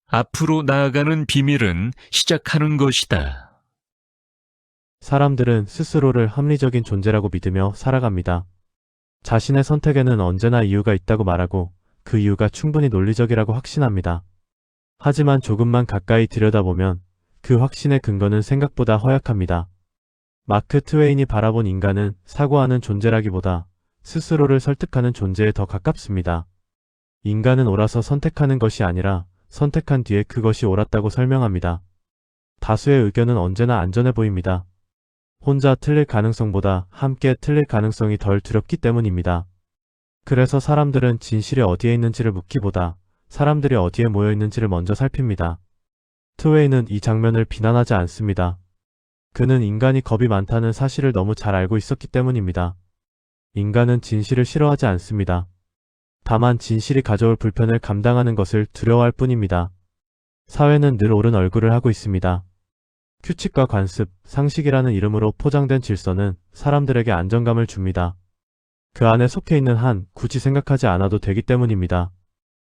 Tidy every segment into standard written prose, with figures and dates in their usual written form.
앞으로 나아가는 비밀은 시작하는 것이다. 사람들은 스스로를 합리적인 존재라고 믿으며 살아갑니다. 자신의 선택에는 언제나 이유가 있다고 말하고 그 이유가 충분히 논리적이라고 확신합니다. 하지만 조금만 가까이 들여다보면 그 확신의 근거는 생각보다 허약합니다. 마크 트웨인이 바라본 인간은 사고하는 존재라기보다 스스로를 설득하는 존재에 더 가깝습니다. 인간은 옳아서 선택하는 것이 아니라 선택한 뒤에 그것이 옳았다고 설명합니다. 다수의 의견은 언제나 안전해 보입니다. 혼자 틀릴 가능성보다 함께 틀릴 가능성이 덜 두렵기 때문입니다. 그래서 사람들은 진실이 어디에 있는지를 묻기보다 사람들이 어디에 모여 있는지를 먼저 살핍니다. 트웨이는 이 장면을 비난하지 않습니다. 그는 인간이 겁이 많다는 사실을 너무 잘 알고 있었기 때문입니다. 인간은 진실을 싫어하지 않습니다. 다만 진실이 가져올 불편을 감당하는 것을 두려워할 뿐입니다. 사회는 늘 옳은 얼굴을 하고 있습니다. 규칙과 관습, 상식이라는 이름으로 포장된 질서는 사람들에게 안정감을 줍니다. 그 안에 속해 있는 한 굳이 생각하지 않아도 되기 때문입니다.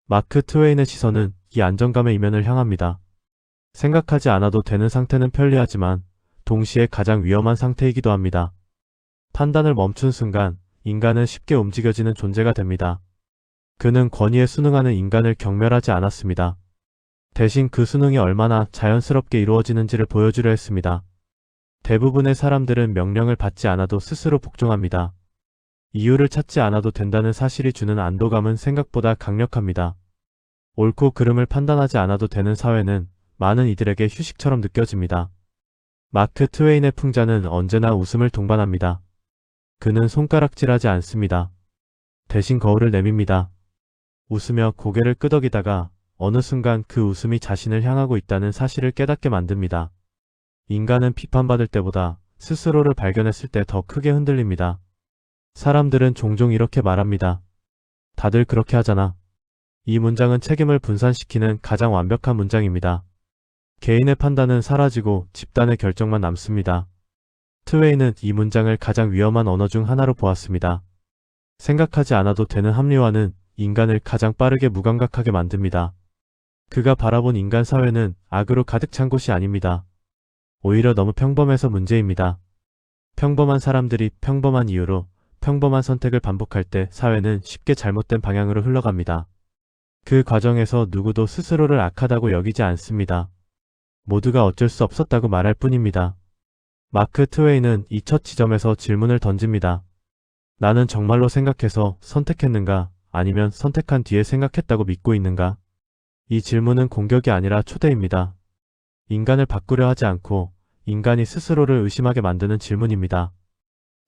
마크 트웨인의 시선은 이 안정감의 이면을 향합니다. 생각하지 않아도 되는 상태는 편리하지만 동시에 가장 위험한 상태이기도 합니다. 판단을 멈춘 순간 인간은 쉽게 움직여지는 존재가 됩니다. 그는 권위에 순응하는 인간을 경멸하지 않았습니다. 대신 그 순응이 얼마나 자연스럽게 이루어지는지를 보여주려 했습니다. 대부분의 사람들은 명령을 받지 않아도 스스로 복종합니다. 이유를 찾지 않아도 된다는 사실이 주는 안도감은 생각보다 강력합니다. 옳고 그름을 판단하지 않아도 되는 사회는 많은 이들에게 휴식처럼 느껴집니다. 마크 트웨인의 풍자는 언제나 웃음을 동반합니다. 그는 손가락질하지 않습니다. 대신 거울을 내밉니다. 웃으며 고개를 끄덕이다가 어느 순간 그 웃음이 자신을 향하고 있다는 사실을 깨닫게 만듭니다. 인간은 비판받을 때보다 스스로를 발견했을 때 더 크게 흔들립니다. 사람들은 종종 이렇게 말합니다. 다들 그렇게 하잖아. 이 문장은 책임을 분산시키는 가장 완벽한 문장입니다. 개인의 판단은 사라지고 집단의 결정만 남습니다. 트웨이는 이 문장을 가장 위험한 언어 중 하나로 보았습니다. 생각하지 않아도 되는 합리화는 인간을 가장 빠르게 무감각하게 만듭니다. 그가 바라본 인간 사회는 악으로 가득 찬 곳이 아닙니다. 오히려 너무 평범해서 문제입니다. 평범한 사람들이 평범한 이유로 평범한 선택을 반복할 때 사회는 쉽게 잘못된 방향으로 흘러갑니다. 그 과정에서 누구도 스스로를 악하다고 여기지 않습니다. 모두가 어쩔 수 없었다고 말할 뿐입니다. 마크 트웨이는 이 첫 지점에서 질문을 던집니다. 나는 정말로 생각해서 선택했는가? 아니면 선택한 뒤에 생각했다고 믿고 있는가? 이 질문은 공격이 아니라 초대입니다. 인간을 바꾸려 하지 않고 인간이 스스로를 의심하게 만드는 질문입니다.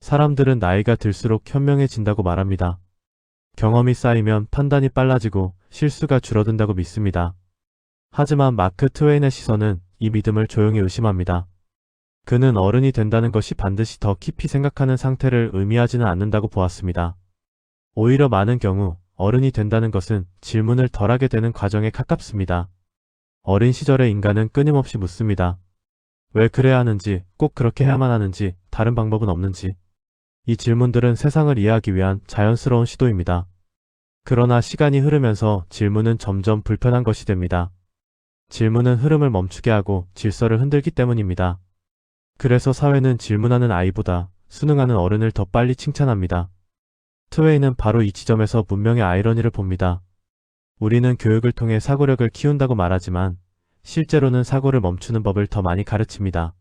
사람들은 나이가 들수록 현명해진다고 말합니다. 경험이 쌓이면 판단이 빨라지고 실수가 줄어든다고 믿습니다. 하지만 마크 트웨인의 시선은 이 믿음을 조용히 의심합니다. 그는 어른이 된다는 것이 반드시 더 깊이 생각하는 상태를 의미하지는 않는다고 보았습니다. 오히려 많은 경우 어른이 된다는 것은 질문을 덜하게 되는 과정에 가깝습니다. 어린 시절의 인간은 끊임없이 묻습니다. 왜 그래야 하는지, 꼭 그렇게 해야만 하는지, 다른 방법은 없는지. 이 질문들은 세상을 이해하기 위한 자연스러운 시도입니다. 그러나 시간이 흐르면서 질문은 점점 불편한 것이 됩니다. 질문은 흐름을 멈추게 하고 질서를 흔들기 때문입니다. 그래서 사회는 질문하는 아이보다 순응하는 어른을 더 빨리 칭찬합니다. 트웨이는 바로 이 지점에서 문명의 아이러니를 봅니다. 우리는 교육을 통해 사고력을 키운다고 말하지만 실제로는 사고를 멈추는 법을 더 많이 가르칩니다.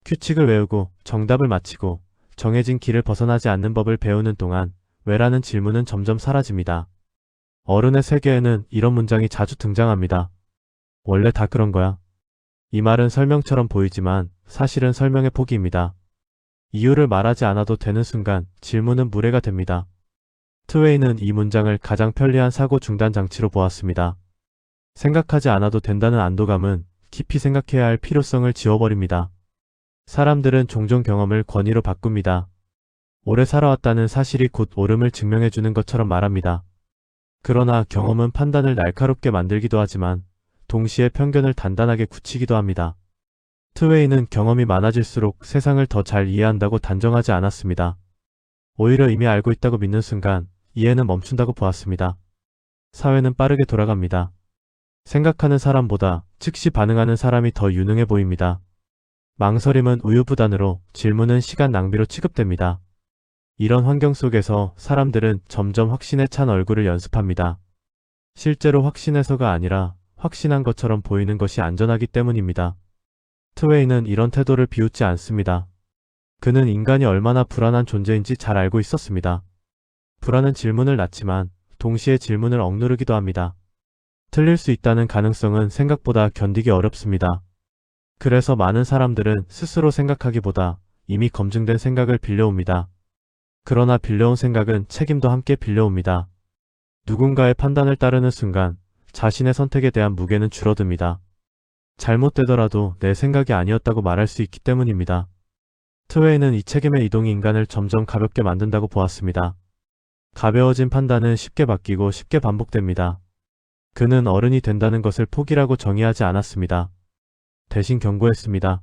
규칙을 외우고 정답을 맞히고 정해진 길을 벗어나지 않는 법을 배우는 동안 왜라는 질문은 점점 사라집니다. 어른의 세계에는 이런 문장이 자주 등장합니다. 원래 다 그런 거야. 이 말은 설명처럼 보이지만 사실은 설명의 포기입니다. 이유를 말하지 않아도 되는 순간 질문은 무례가 됩니다. 트웨이는 이 문장을 가장 편리한 사고 중단 장치로 보았습니다. 생각하지 않아도 된다는 안도감은 깊이 생각해야 할 필요성을 지워버립니다. 사람들은 종종 경험을 권위로 바꿉니다. 오래 살아왔다는 사실이 곧 옳음을 증명해주는 것처럼 말합니다. 그러나 경험은 판단을 날카롭게 만들기도 하지만 동시에 편견을 단단하게 굳히기도 합니다. 트웨이는 경험이 많아질수록 세상을 더 잘 이해한다고 단정하지 않았습니다. 오히려 이미 알고 있다고 믿는 순간 이해는 멈춘다고 보았습니다. 사회는 빠르게 돌아갑니다. 생각하는 사람보다 즉시 반응하는 사람이 더 유능해 보입니다. 망설임은 우유부단으로, 질문은 시간 낭비로 취급됩니다. 이런 환경 속에서 사람들은 점점 확신에 찬 얼굴을 연습합니다. 실제로 확신해서가 아니라 확신한 것처럼 보이는 것이 안전하기 때문입니다. 트웨이는 이런 태도를 비웃지 않습니다. 그는 인간이 얼마나 불안한 존재인지 잘 알고 있었습니다. 불안은 질문을 낳지만 동시에 질문을 억누르기도 합니다. 틀릴 수 있다는 가능성은 생각보다 견디기 어렵습니다. 그래서 많은 사람들은 스스로 생각하기보다 이미 검증된 생각을 빌려옵니다. 그러나 빌려온 생각은 책임도 함께 빌려옵니다. 누군가의 판단을 따르는 순간 자신의 선택에 대한 무게는 줄어듭니다. 잘못되더라도 내 생각이 아니었다고 말할 수 있기 때문입니다. 트웨이는 이 책임의 이동이 인간을 점점 가볍게 만든다고 보았습니다. 가벼워진 판단은 쉽게 바뀌고 쉽게 반복됩니다. 그는 어른이 된다는 것을 포기라고 정의하지 않았습니다. 대신 경고했습니다.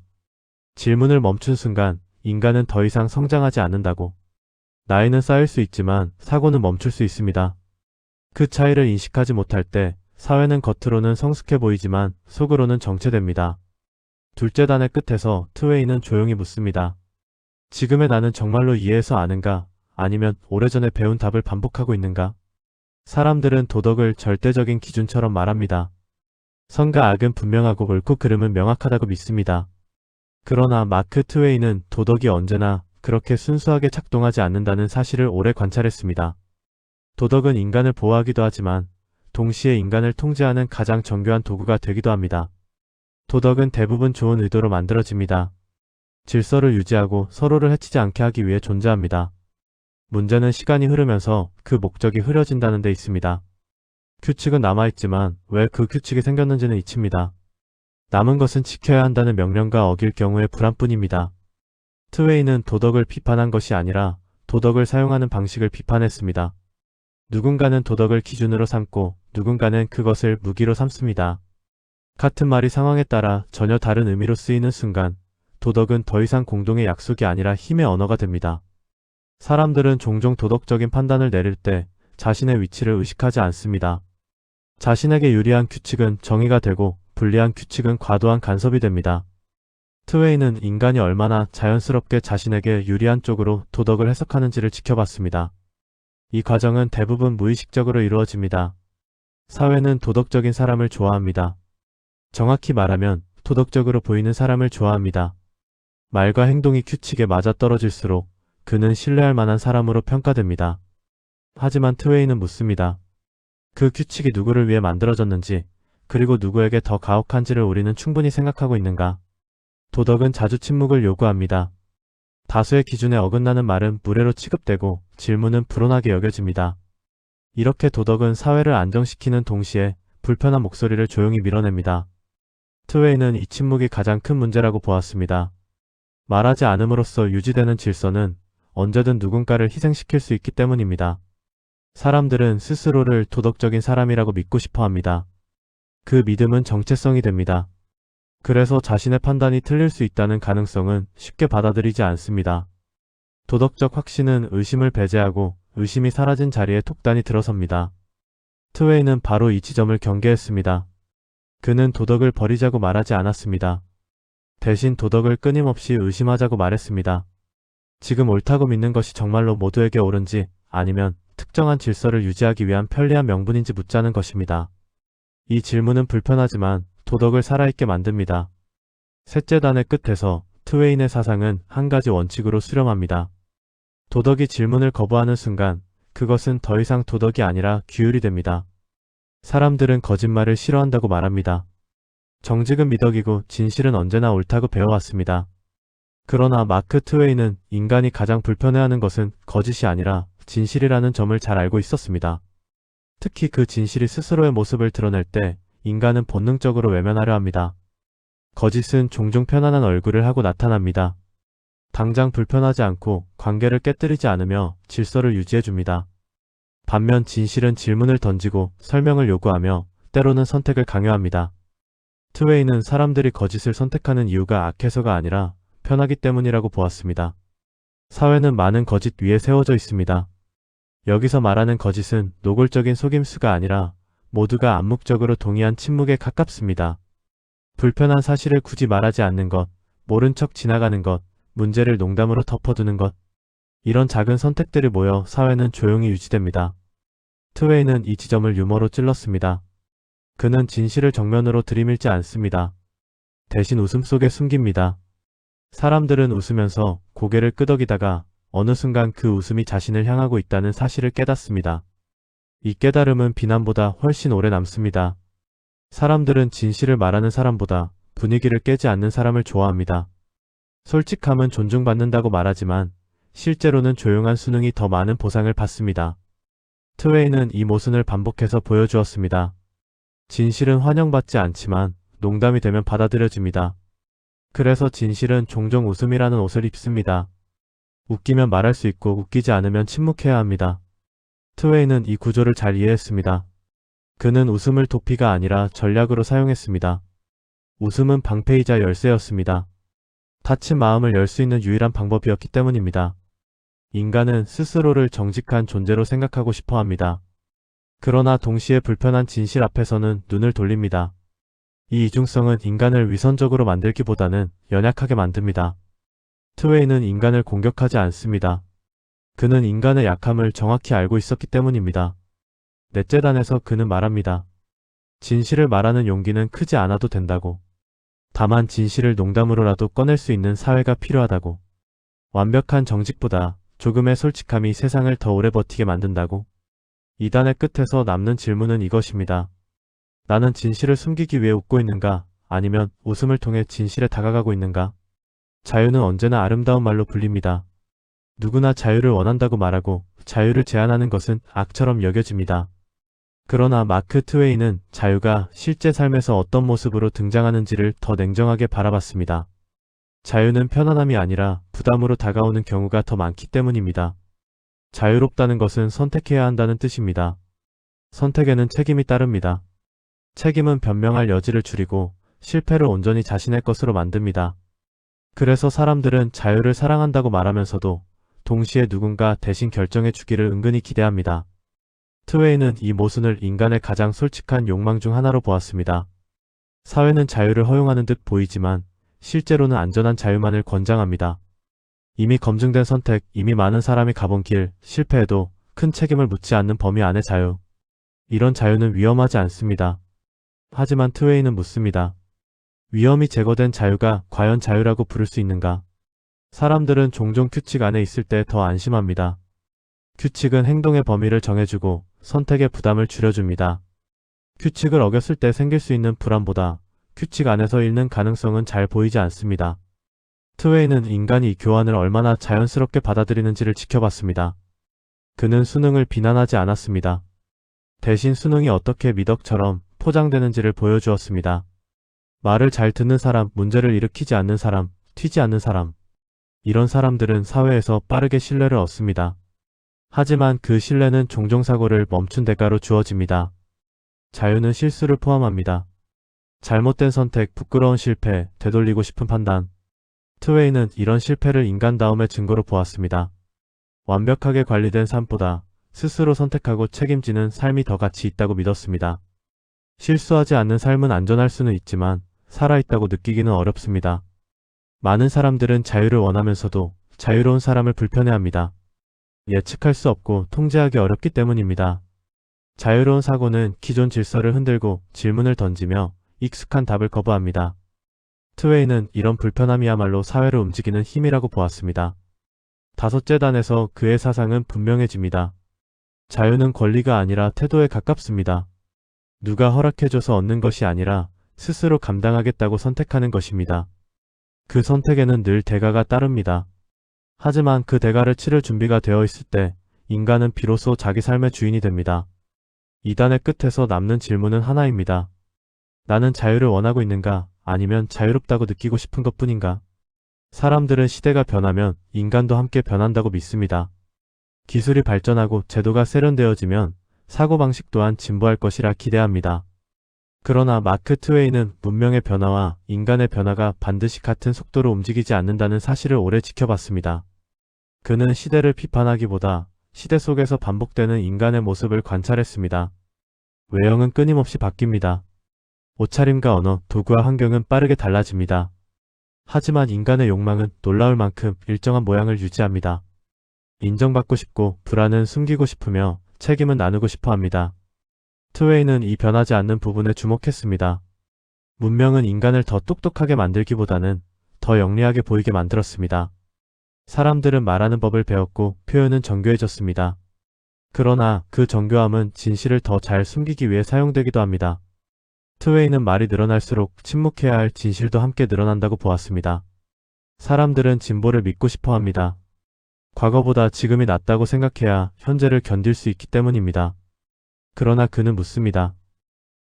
질문을 멈춘 순간 인간은 더 이상 성장하지 않는다고. 나이는 쌓일 수 있지만 사고는 멈출 수 있습니다. 그 차이를 인식하지 못할 때 사회는 겉으로는 성숙해 보이지만 속으로는 정체됩니다. 둘째 단의 끝에서 트웨이는 조용히 묻습니다. 지금의 나는 정말로 이해해서 아는가? 아니면 오래전에 배운 답을 반복하고 있는가? 사람들은 도덕을 절대적인 기준처럼 말합니다. 선과 악은 분명하고 옳고 그름은 명확하다고 믿습니다. 그러나 마크 트웨이는 도덕이 언제나 그렇게 순수하게 작동하지 않는다는 사실을 오래 관찰했습니다. 도덕은 인간을 보호하기도 하지만 동시에 인간을 통제하는 가장 정교한 도구가 되기도 합니다. 도덕은 대부분 좋은 의도로 만들어집니다. 질서를 유지하고 서로를 해치지 않게 하기 위해 존재합니다. 문제는 시간이 흐르면서 그 목적이 흐려진다는 데 있습니다. 규칙은 남아있지만 왜 그 규칙이 생겼는지는 잊힙니다. 남은 것은 지켜야 한다는 명령과 어길 경우의 불안뿐입니다. 트웨이는 도덕을 비판한 것이 아니라 도덕을 사용하는 방식을 비판했습니다. 누군가는 도덕을 기준으로 삼고 누군가는 그것을 무기로 삼습니다. 같은 말이 상황에 따라 전혀 다른 의미로 쓰이는 순간 도덕은 더 이상 공동의 약속이 아니라 힘의 언어가 됩니다. 사람들은 종종 도덕적인 판단을 내릴 때 자신의 위치를 의식하지 않습니다. 자신에게 유리한 규칙은 정의가 되고 불리한 규칙은 과도한 간섭이 됩니다. 트웨이는 인간이 얼마나 자연스럽게 자신에게 유리한 쪽으로 도덕을 해석하는지를 지켜봤습니다. 이 과정은 대부분 무의식적으로 이루어집니다. 사회는 도덕적인 사람을 좋아합니다. 정확히 말하면 도덕적으로 보이는 사람을 좋아합니다. 말과 행동이 규칙에 맞아떨어질수록 그는 신뢰할 만한 사람으로 평가됩니다. 하지만 트웨이는 묻습니다. 그 규칙이 누구를 위해 만들어졌는지, 그리고 누구에게 더 가혹한지를 우리는 충분히 생각하고 있는가? 도덕은 자주 침묵을 요구합니다. 다수의 기준에 어긋나는 말은 무례로 취급되고 질문은 불온하게 여겨집니다. 이렇게 도덕은 사회를 안정시키는 동시에 불편한 목소리를 조용히 밀어냅니다. 트웨이는 이 침묵이 가장 큰 문제라고 보았습니다. 말하지 않음으로써 유지되는 질서는 언제든 누군가를 희생시킬 수 있기 때문입니다. 사람들은 스스로를 도덕적인 사람이라고 믿고 싶어 합니다. 그 믿음은 정체성이 됩니다. 그래서 자신의 판단이 틀릴 수 있다는 가능성은 쉽게 받아들이지 않습니다. 도덕적 확신은 의심을 배제하고 의심이 사라진 자리에 톡단이 들어섭니다. 트웨이는 바로 이 지점을 경계했습니다. 그는 도덕을 버리자고 말하지 않았습니다. 대신 도덕을 끊임없이 의심하자고 말했습니다. 지금 옳다고 믿는 것이 정말로 모두에게 옳은지 아니면 특정한 질서를 유지하기 위한 편리한 명분인지 묻자는 것입니다. 이 질문은 불편하지만 도덕을 살아있게 만듭니다. 셋째 단의 끝에서 트웨인의 사상은 한 가지 원칙으로 수렴합니다. 도덕이 질문을 거부하는 순간 그것은 더 이상 도덕이 아니라 규율이 됩니다. 사람들은 거짓말을 싫어한다고 말합니다. 정직은 미덕이고 진실은 언제나 옳다고 배워왔습니다. 그러나 마크 트웨이는 인간이 가장 불편해하는 것은 거짓이 아니라 진실이라는 점을 잘 알고 있었습니다. 특히 그 진실이 스스로의 모습을 드러낼 때 인간은 본능적으로 외면하려 합니다. 거짓은 종종 편안한 얼굴을 하고 나타납니다. 당장 불편하지 않고 관계를 깨뜨리지 않으며 질서를 유지해줍니다. 반면 진실은 질문을 던지고 설명을 요구하며 때로는 선택을 강요합니다. 트웨이는 사람들이 거짓을 선택하는 이유가 악해서가 아니라 편하기 때문이라고 보았습니다. 사회는 많은 거짓 위에 세워져 있습니다. 여기서 말하는 거짓은 노골적인 속임수가 아니라 모두가 암묵적으로 동의한 침묵에 가깝습니다. 불편한 사실을 굳이 말하지 않는 것, 모른 척 지나가는 것, 문제를 농담으로 덮어두는 것. 이런 작은 선택들이 모여 사회는 조용히 유지됩니다. 트웨이는 이 지점을 유머로 찔렀습니다. 그는 진실을 정면으로 들이밀지 않습니다. 대신 웃음속에 숨깁니다. 사람들은 웃으면서 고개를 끄덕이다가 어느 순간 그 웃음이 자신을 향하고 있다는 사실을 깨닫습니다. 이 깨달음은 비난보다 훨씬 오래 남습니다. 사람들은 진실을 말하는 사람보다 분위기를 깨지 않는 사람을 좋아합니다. 솔직함은 존중받는다고 말하지만 실제로는 조용한 수능이 더 많은 보상을 받습니다. 트웨이는 이 모순을 반복해서 보여주었습니다. 진실은 환영받지 않지만 농담이 되면 받아들여집니다. 그래서 진실은 종종 웃음이라는 옷을 입습니다. 웃기면 말할 수 있고 웃기지 않으면 침묵해야 합니다. 트웨이는 이 구조를 잘 이해했습니다. 그는 웃음을 도피가 아니라 전략으로 사용했습니다. 웃음은 방패이자 열쇠였습니다. 닫힌 마음을 열 수 있는 유일한 방법이었기 때문입니다. 인간은 스스로를 정직한 존재로 생각하고 싶어 합니다. 그러나 동시에 불편한 진실 앞에서는 눈을 돌립니다. 이 이중성은 인간을 위선적으로 만들기보다는 연약하게 만듭니다. 트웨이는 인간을 공격하지 않습니다. 그는 인간의 약함을 정확히 알고 있었기 때문입니다. 넷째 단에서 그는 말합니다. 진실을 말하는 용기는 크지 않아도 된다고. 다만 진실을 농담으로라도 꺼낼 수 있는 사회가 필요하다고. 완벽한 정직보다 조금의 솔직함이 세상을 더 오래 버티게 만든다고. 이 단의 끝에서 남는 질문은 이것입니다. 나는 진실을 숨기기 위해 웃고 있는가? 아니면 웃음을 통해 진실에 다가가고 있는가? 자유는 언제나 아름다운 말로 불립니다. 누구나 자유를 원한다고 말하고 자유를 제한하는 것은 악처럼 여겨집니다. 그러나 마크 트웨이는 자유가 실제 삶에서 어떤 모습으로 등장하는지를 더 냉정하게 바라봤습니다. 자유는 편안함이 아니라 부담으로 다가오는 경우가 더 많기 때문입니다. 자유롭다는 것은 선택해야 한다는 뜻입니다. 선택에는 책임이 따릅니다. 책임은 변명할 여지를 줄이고 실패를 온전히 자신의 것으로 만듭니다. 그래서 사람들은 자유를 사랑한다고 말하면서도 동시에 누군가 대신 결정해 주기를 은근히 기대합니다. 트웨이는 이 모순을 인간의 가장 솔직한 욕망 중 하나로 보았습니다. 사회는 자유를 허용하는 듯 보이지만 실제로는 안전한 자유만을 권장합니다. 이미 검증된 선택, 이미 많은 사람이 가본 길, 실패해도 큰 책임을 묻지 않는 범위 안의 자유. 이런 자유는 위험하지 않습니다. 하지만 트웨이는 묻습니다. 위험이 제거된 자유가 과연 자유라고 부를 수 있는가? 사람들은 종종 규칙 안에 있을 때 더 안심합니다. 규칙은 행동의 범위를 정해주고 선택의 부담을 줄여줍니다. 규칙을 어겼을 때 생길 수 있는 불안보다 규칙 안에서 잃는 가능성은 잘 보이지 않습니다. 트웨이는 인간이 이 교환을 얼마나 자연스럽게 받아들이는지를 지켜봤습니다. 그는 수능을 비난하지 않았습니다. 대신 수능이 어떻게 미덕처럼 포장되는지를 보여주었습니다. 말을 잘 듣는 사람, 문제를 일으키지 않는 사람, 튀지 않는 사람. 이런 사람들은 사회에서 빠르게 신뢰를 얻습니다. 하지만 그 신뢰는 종종 사고를 멈춘 대가로 주어집니다. 자유는 실수를 포함합니다. 잘못된 선택, 부끄러운 실패, 되돌리고 싶은 판단. 트웨이는 이런 실패를 인간다움의 증거로 보았습니다. 완벽하게 관리된 삶보다 스스로 선택하고 책임지는 삶이 더 가치 있다고 믿었습니다. 실수하지 않는 삶은 안전할 수는 있지만 살아있다고 느끼기는 어렵습니다. 많은 사람들은 자유를 원하면서도 자유로운 사람을 불편해합니다. 예측할 수 없고 통제하기 어렵기 때문입니다. 자유로운 사고는 기존 질서를 흔들고 질문을 던지며 익숙한 답을 거부합니다. 트웨이는 이런 불편함이야말로 사회를 움직이는 힘이라고 보았습니다. 다섯째 단에서 그의 사상은 분명해집니다. 자유는 권리가 아니라 태도에 가깝습니다. 누가 허락해줘서 얻는 것이 아니라 스스로 감당하겠다고 선택하는 것입니다. 그 선택에는 늘 대가가 따릅니다. 하지만 그 대가를 치를 준비가 되어 있을 때 인간은 비로소 자기 삶의 주인이 됩니다. 이 단의 끝에서 남는 질문은 하나입니다. 나는 자유를 원하고 있는가? 아니면 자유롭다고 느끼고 싶은 것뿐인가? 사람들은 시대가 변하면 인간도 함께 변한다고 믿습니다. 기술이 발전하고 제도가 세련되어지면 사고방식 또한 진보할 것이라 기대합니다. 그러나 마크 트웨이는 문명의 변화와 인간의 변화가 반드시 같은 속도로 움직이지 않는다는 사실을 오래 지켜봤습니다. 그는 시대를 비판하기보다 시대 속에서 반복되는 인간의 모습을 관찰했습니다. 외형은 끊임없이 바뀝니다. 옷차림과 언어, 도구와 환경은 빠르게 달라집니다. 하지만 인간의 욕망은 놀라울 만큼 일정한 모양을 유지합니다. 인정받고 싶고 불안은 숨기고 싶으며 책임은 나누고 싶어 합니다. 트웨이는 이 변하지 않는 부분에 주목했습니다. 문명은 인간을 더 똑똑하게 만들기보다는 더 영리하게 보이게 만들었습니다. 사람들은 말하는 법을 배웠고 표현은 정교해졌습니다. 그러나 그 정교함은 진실을 더 잘 숨기기 위해 사용되기도 합니다. 트웨이는 말이 늘어날수록 침묵해야 할 진실도 함께 늘어난다고 보았습니다. 사람들은 진보를 믿고 싶어 합니다. 과거보다 지금이 낫다고 생각해야 현재를 견딜 수 있기 때문입니다. 그러나 그는 묻습니다.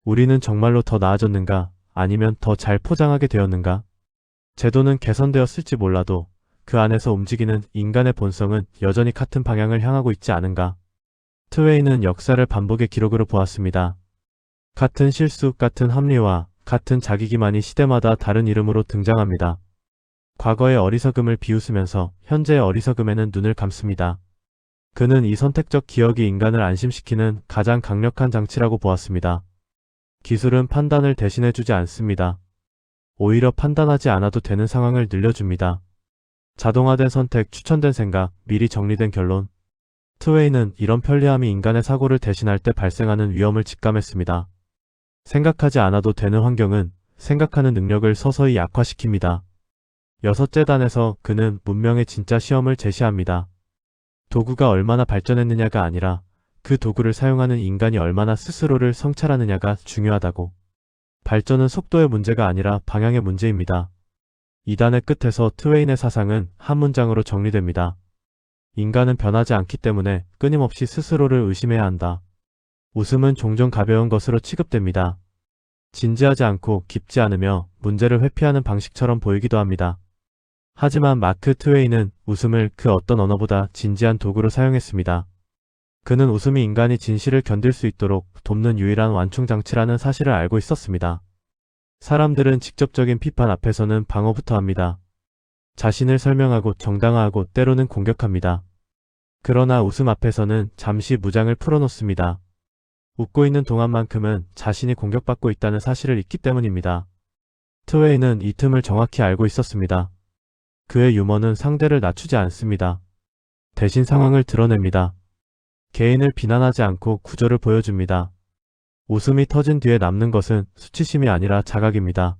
우리는 정말로 더 나아졌는가? 아니면 더 잘 포장하게 되었는가? 제도는 개선되었을지 몰라도 그 안에서 움직이는 인간의 본성은 여전히 같은 방향을 향하고 있지 않은가? 트웨이는 역사를 반복의 기록으로 보았습니다. 같은 실수, 같은 합리화, 같은 자기기만이 시대마다 다른 이름으로 등장합니다. 과거의 어리석음을 비웃으면서 현재의 어리석음에는 눈을 감습니다. 그는 이 선택적 기억이 인간을 안심시키는 가장 강력한 장치라고 보았습니다. 기술은 판단을 대신해주지 않습니다. 오히려 판단하지 않아도 되는 상황을 늘려줍니다. 자동화된 선택, 추천된 생각, 미리 정리된 결론. 트웨이는 이런 편리함이 인간의 사고를 대신할 때 발생하는 위험을 직감했습니다. 생각하지 않아도 되는 환경은 생각하는 능력을 서서히 약화시킵니다. 6재단에서 그는 문명의 진짜 시험을 제시합니다. 도구가 얼마나 발전했느냐가 아니라 그 도구를 사용하는 인간이 얼마나 스스로를 성찰하느냐가 중요하다고. 발전은 속도의 문제가 아니라 방향의 문제입니다. 2단의 끝에서 트웨인의 사상은 한 문장으로 정리됩니다. 인간은 변하지 않기 때문에 끊임없이 스스로를 의심해야 한다. 웃음은 종종 가벼운 것으로 취급됩니다. 진지하지 않고 깊지 않으며 문제를 회피하는 방식처럼 보이기도 합니다. 하지만 마크 트웨이는 웃음을 그 어떤 언어보다 진지한 도구로 사용했습니다. 그는 웃음이 인간이 진실을 견딜 수 있도록 돕는 유일한 완충장치라는 사실을 알고 있었습니다. 사람들은 직접적인 비판 앞에서는 방어부터 합니다. 자신을 설명하고 정당화하고 때로는 공격합니다. 그러나 웃음 앞에서는 잠시 무장을 풀어놓습니다. 웃고 있는 동안만큼은 자신이 공격받고 있다는 사실을 잊기 때문입니다. 트웨이는 이 틈을 정확히 알고 있었습니다. 그의 유머는 상대를 낮추지 않습니다. 대신 상황을 드러냅니다. 개인을 비난하지 않고 구조를 보여줍니다. 웃음이 터진 뒤에 남는 것은 수치심이 아니라 자각입니다.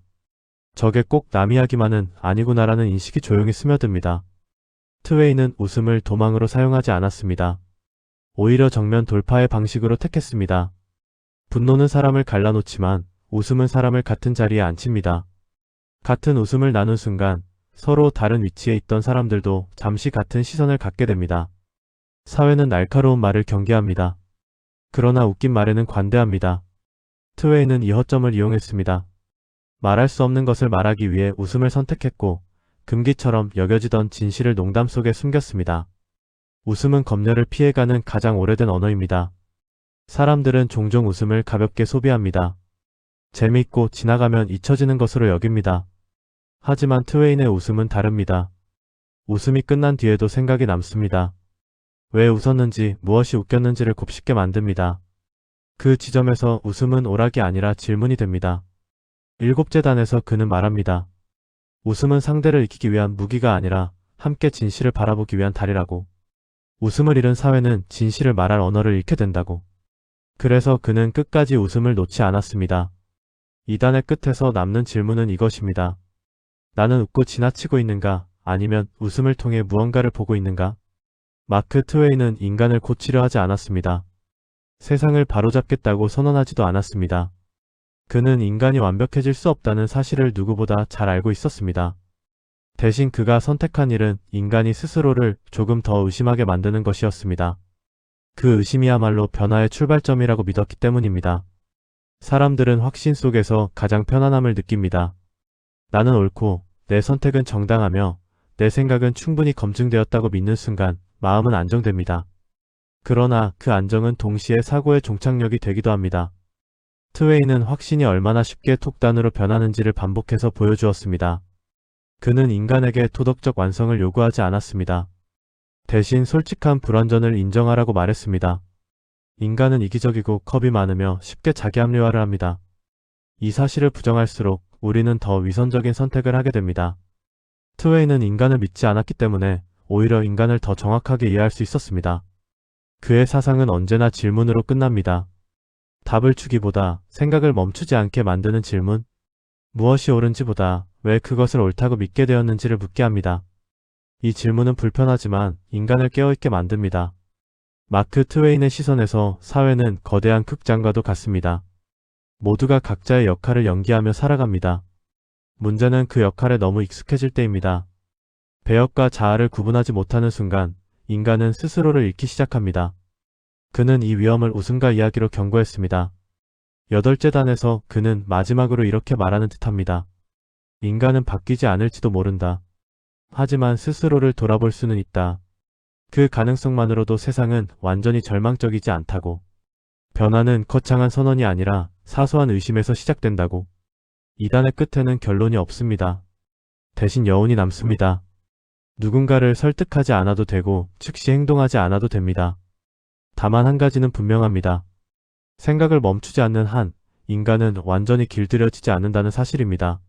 저게 꼭 남 이야기만은 아니구나라는 인식이 조용히 스며듭니다. 트웨이는 웃음을 도망으로 사용하지 않았습니다. 오히려 정면 돌파의 방식으로 택했습니다. 분노는 사람을 갈라놓지만 웃음은 사람을 같은 자리에 앉힙니다. 같은 웃음을 나눈 순간 서로 다른 위치에 있던 사람들도 잠시 같은 시선을 갖게 됩니다. 사회는 날카로운 말을 경계합니다. 그러나 웃긴 말에는 관대합니다. 트웨이는 이 허점을 이용했습니다. 말할 수 없는 것을 말하기 위해 웃음을 선택했고 금기처럼 여겨지던 진실을 농담 속에 숨겼습니다. 웃음은 검열을 피해가는 가장 오래된 언어입니다. 사람들은 종종 웃음을 가볍게 소비합니다. 재미있고 지나가면 잊혀지는 것으로 여깁니다. 하지만 트웨인의 웃음은 다릅니다. 웃음이 끝난 뒤에도 생각이 남습니다. 왜 웃었는지, 무엇이 웃겼는지를 곱씹게 만듭니다. 그 지점에서 웃음은 오락이 아니라 질문이 됩니다. 7재단에서 그는 말합니다. 웃음은 상대를 이기기 위한 무기가 아니라 함께 진실을 바라보기 위한 달이라고. 웃음을 잃은 사회는 진실을 말할 언어를 잃게 된다고. 그래서 그는 끝까지 웃음을 놓지 않았습니다. 2단의 끝에서 남는 질문은 이것입니다. 나는 웃고 지나치고 있는가? 아니면 웃음을 통해 무언가를 보고 있는가? 마크 트웨이는 인간을 고치려 하지 않았습니다. 세상을 바로잡겠다고 선언하지도 않았습니다. 그는 인간이 완벽해질 수 없다는 사실을 누구보다 잘 알고 있었습니다. 대신 그가 선택한 일은 인간이 스스로를 조금 더 의심하게 만드는 것이었습니다. 그 의심이야말로 변화의 출발점이라고 믿었기 때문입니다. 사람들은 확신 속에서 가장 편안함을 느낍니다. 나는 옳고 내 선택은 정당하며 내 생각은 충분히 검증되었다고 믿는 순간 마음은 안정됩니다. 그러나 그 안정은 동시에 사고의 종착역이 되기도 합니다. 트웨이는 확신이 얼마나 쉽게 톡단으로 변하는지를 반복해서 보여주었습니다. 그는 인간에게 도덕적 완성을 요구하지 않았습니다. 대신 솔직한 불완전을 인정하라고 말했습니다. 인간은 이기적이고 겁이 많으며 쉽게 자기 합리화를 합니다. 이 사실을 부정할수록 우리는 더 위선적인 선택을 하게 됩니다. 트웨이는 인간을 믿지 않았기 때문에 오히려 인간을 더 정확하게 이해할 수 있었습니다. 그의 사상은 언제나 질문으로 끝납니다. 답을 주기보다 생각을 멈추지 않게 만드는 질문, 무엇이 옳은지보다 왜 그것을 옳다고 믿게 되었는지를 묻게 합니다. 이 질문은 불편하지만 인간을 깨어있게 만듭니다. 마크 트웨인의 시선에서 사회는 거대한 극장과도 같습니다. 모두가 각자의 역할을 연기하며 살아갑니다. 문제는 그 역할에 너무 익숙해질 때입니다. 배역과 자아를 구분하지 못하는 순간 인간은 스스로를 잃기 시작합니다. 그는 이 위험을 웃음과 이야기로 경고했습니다. 8째 단에서 그는 마지막으로 이렇게 말하는 듯합니다. 인간은 바뀌지 않을지도 모른다. 하지만 스스로를 돌아볼 수는 있다. 그 가능성만으로도 세상은 완전히 절망적이지 않다고. 변화는 거창한 선언이 아니라 사소한 의심에서 시작된다고. 이단의 끝에는 결론이 없습니다. 대신 여운이 남습니다. 누군가를 설득하지 않아도 되고 즉시 행동하지 않아도 됩니다. 다만 한 가지는 분명합니다. 생각을 멈추지 않는 한 인간은 완전히 길들여지지 않는다는 사실입니다.